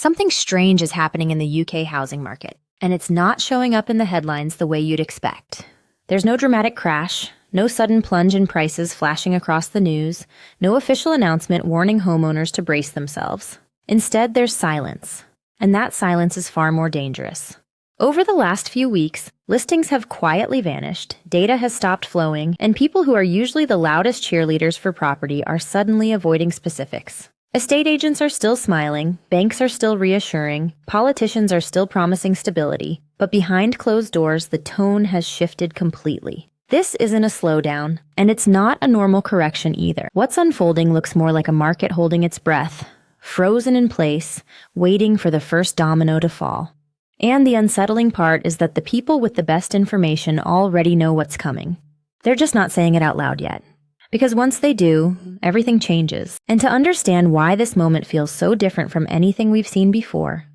Something strange is happening in the UK housing market, and it's not showing up in the headlines the way you'd expect. There's no dramatic crash, no sudden plunge in prices flashing across the news, no official announcement warning homeowners to brace themselves. Instead, there's silence, and that silence is far more dangerous. Over the last few weeks, listings have quietly vanished, data has stopped flowing, and people who are usually the loudest cheerleaders for property are suddenly avoiding specifics. Estate agents are still smiling, banks are still reassuring, politicians are still promising stability, but behind closed doors, the tone has shifted completely. This isn't a slowdown, and it's not a normal correction either. What's unfolding looks more like a market holding its breath, frozen in place, waiting for the first domino to fall. And the unsettling part is that the people with the best information already know what's coming. They're just not saying it out loud yet. Because once they do, everything changes. And to understand why this moment feels so different from anything we've seen before,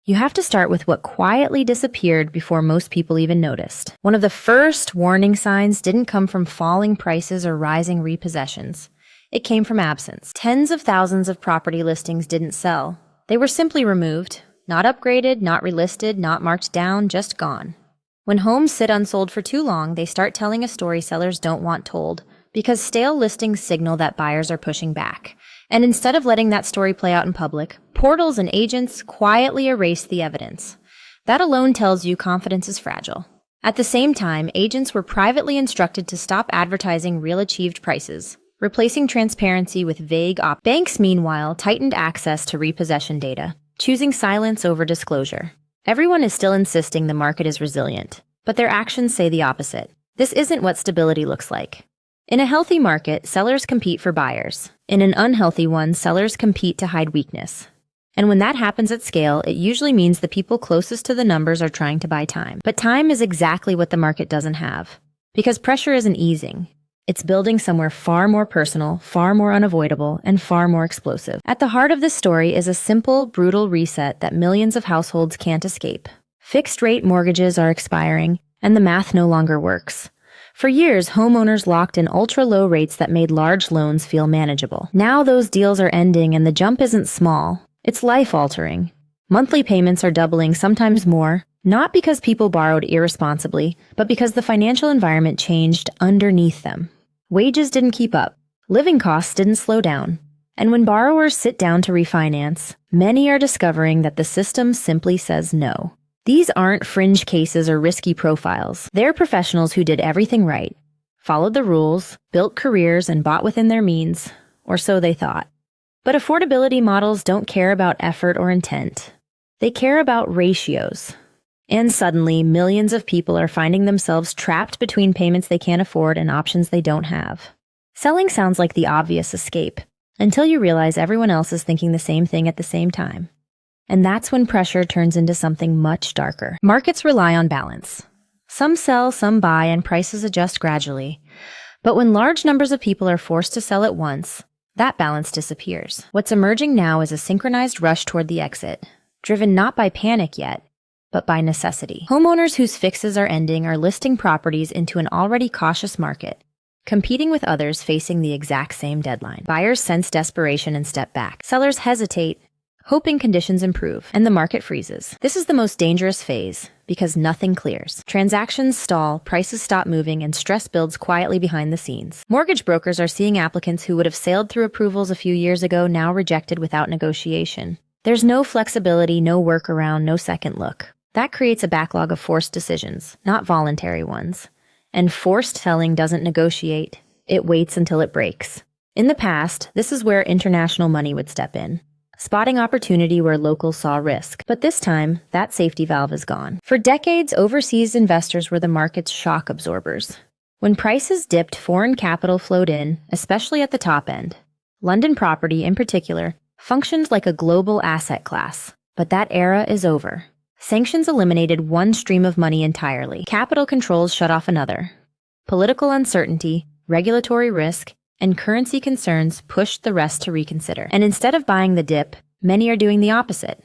you have to start with what quietly disappeared before most people even noticed. One of the first warning signs didn't come from falling prices or rising repossessions. It came from absence. Tens of thousands of property listings didn't sell. They were simply removed, not upgraded, not relisted, not marked down, just gone. When homes sit unsold for too long, they start telling a story sellers don't want told, because stale listings signal that buyers are pushing back. And instead of letting that story play out in public, portals and agents quietly erase the evidence. That alone tells you confidence is fragile. At the same time, agents were privately instructed to stop advertising real achieved prices, replacing transparency with vague Banks, meanwhile, tightened access to repossession data, choosing silence over disclosure. Everyone is still insisting the market is resilient, but their actions say the opposite. This isn't what stability looks like. In a healthy market, sellers compete for buyers. In an unhealthy one, sellers compete to hide weakness. And when that happens at scale, it usually means the people closest to the numbers are trying to buy time. But time is exactly what the market doesn't have. Because pressure isn't easing. It's building somewhere far more personal, far more unavoidable, and far more explosive. At the heart of this story is a simple, brutal reset that millions of households can't escape. Fixed-rate mortgages are expiring, and the math no longer works. For years, homeowners locked in ultra-low rates that made large loans feel manageable. Now those deals are ending and the jump isn't small. It's life-altering. Monthly payments are doubling, sometimes more, not because people borrowed irresponsibly, but because the financial environment changed underneath them. Wages didn't keep up. Living costs didn't slow down. And when borrowers sit down to refinance, many are discovering that the system simply says no. These aren't fringe cases or risky profiles. They're professionals who did everything right, followed the rules, built careers, and bought within their means, or so they thought. But affordability models don't care about effort or intent. They care about ratios. And suddenly, millions of people are finding themselves trapped between payments they can't afford and options they don't have. Selling sounds like the obvious escape, until you realize everyone else is thinking the same thing at the same time. And that's when pressure turns into something much darker. Markets rely on balance. Some sell, some buy, and prices adjust gradually. But when large numbers of people are forced to sell at once, that balance disappears. What's emerging now is a synchronized rush toward the exit, driven not by panic yet, but by necessity. Homeowners whose fixes are ending are listing properties into an already cautious market, competing with others facing the exact same deadline. Buyers sense desperation and step back. Sellers hesitate, hoping conditions improve, and the market freezes. This is the most dangerous phase, because nothing clears. Transactions stall, prices stop moving, and stress builds quietly behind the scenes. Mortgage brokers are seeing applicants who would have sailed through approvals a few years ago now rejected without negotiation. There's no flexibility, no workaround, no second look. That creates a backlog of forced decisions, not voluntary ones. And forced selling doesn't negotiate, it waits until it breaks. In the past, this is where international money would step in, spotting opportunity where locals saw risk. But this time, that safety valve is gone. For decades, overseas investors were the market's shock absorbers. When prices dipped, foreign capital flowed in, especially at the top end. London property, in particular, functioned like a global asset class. But that era is over. Sanctions eliminated one stream of money entirely. Capital controls shut off another. Political uncertainty, regulatory risk, and currency concerns pushed the rest to reconsider. And instead of buying the dip, many are doing the opposite,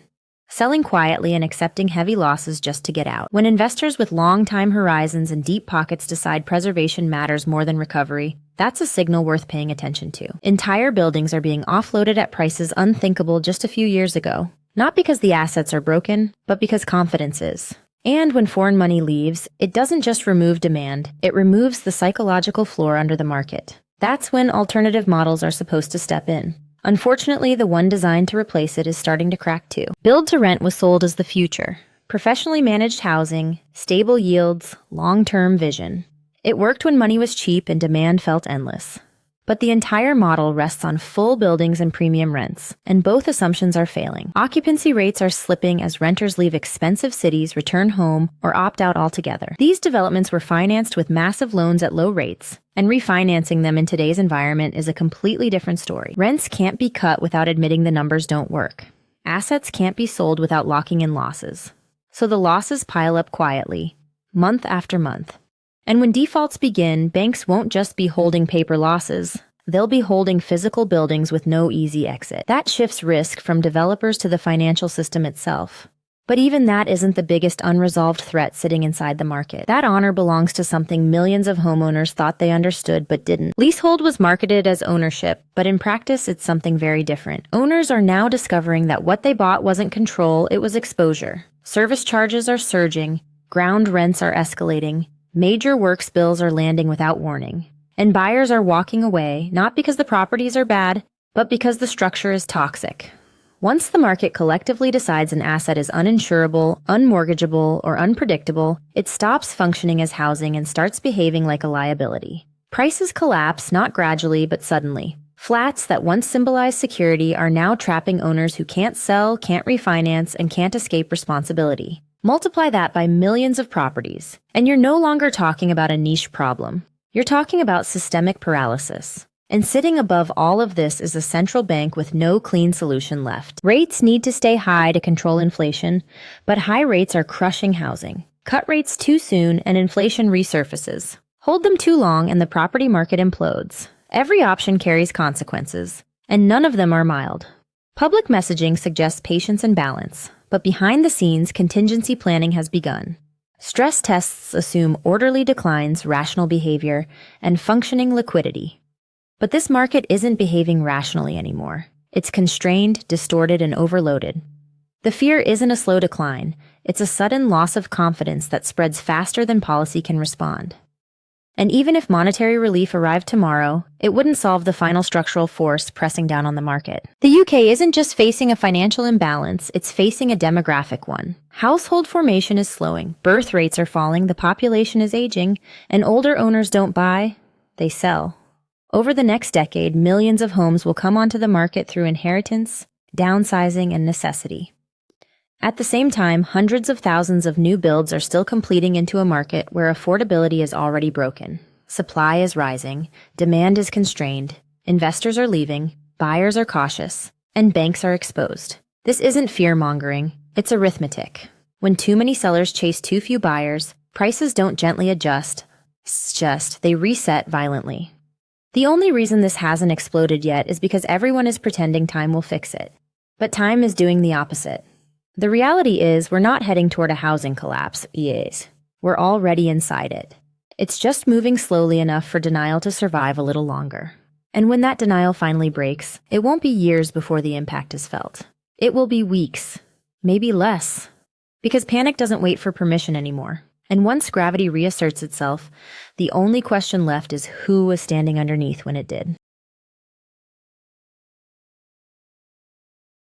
selling quietly and accepting heavy losses just to get out. When investors with long-time horizons and deep pockets decide preservation matters more than recovery, that's a signal worth paying attention to. Entire buildings are being offloaded at prices unthinkable just a few years ago. Not because the assets are broken, but because confidence is. And when foreign money leaves, it doesn't just remove demand, it removes the psychological floor under the market. That's when alternative models are supposed to step in. Unfortunately, the one designed to replace it is starting to crack too. Build-to-rent was sold as the future. Professionally managed housing, stable yields, long-term vision. It worked when money was cheap and demand felt endless. But the entire model rests on full buildings and premium rents, and both assumptions are failing. Occupancy rates are slipping as renters leave expensive cities, return home, or opt out altogether. These developments were financed with massive loans at low rates, and refinancing them in today's environment is a completely different story. Rents can't be cut without admitting the numbers don't work. Assets can't be sold without locking in losses. So the losses pile up quietly, month after month. And when defaults begin, banks won't just be holding paper losses. They'll be holding physical buildings with no easy exit. That shifts risk from developers to the financial system itself. But even that isn't the biggest unresolved threat sitting inside the market. That honor belongs to something millions of homeowners thought they understood but didn't. Leasehold was marketed as ownership, but in practice it's something very different. Owners are now discovering that what they bought wasn't control, it was exposure. Service charges are surging, ground rents are escalating, major works bills are landing without warning, and buyers are walking away not because the properties are bad, but because the structure is toxic. Once the market collectively decides an asset is uninsurable, unmortgageable, or unpredictable, it stops functioning as housing and starts behaving like a liability. Prices collapse not gradually but suddenly. Flats that once symbolized security are now trapping owners who can't sell, can't refinance, and can't escape responsibility. Multiply that by millions of properties, and you're no longer talking about a niche problem. You're talking about systemic paralysis. And sitting above all of this is a central bank with no clean solution left. Rates need to stay high to control inflation, but high rates are crushing housing. Cut rates too soon and inflation resurfaces. Hold them too long and the property market implodes. Every option carries consequences, and none of them are mild. Public messaging suggests patience and balance. But behind the scenes, contingency planning has begun. Stress tests assume orderly declines, rational behavior, and functioning liquidity. But this market isn't behaving rationally anymore. It's constrained, distorted, and overloaded. The fear isn't a slow decline. It's a sudden loss of confidence that spreads faster than policy can respond. And even if monetary relief arrived tomorrow, it wouldn't solve the final structural force pressing down on the market. The UK isn't just facing a financial imbalance, it's facing a demographic one. Household formation is slowing, birth rates are falling, the population is aging, and older owners don't buy, they sell. Over the next decade, millions of homes will come onto the market through inheritance, downsizing, and necessity. At the same time, hundreds of thousands of new builds are still completing into a market where affordability is already broken. Supply is rising, demand is constrained, investors are leaving, buyers are cautious, and banks are exposed. This isn't fear-mongering, it's arithmetic. When too many sellers chase too few buyers, prices don't gently adjust, they reset violently. The only reason this hasn't exploded yet is because everyone is pretending time will fix it. But time is doing the opposite. The reality is we're not heading toward a housing collapse, yes. We're already inside it. It's just moving slowly enough for denial to survive a little longer. And when that denial finally breaks, it won't be years before the impact is felt. It will be weeks, maybe less. Because panic doesn't wait for permission anymore. And once gravity reasserts itself, the only question left is who was standing underneath when it did.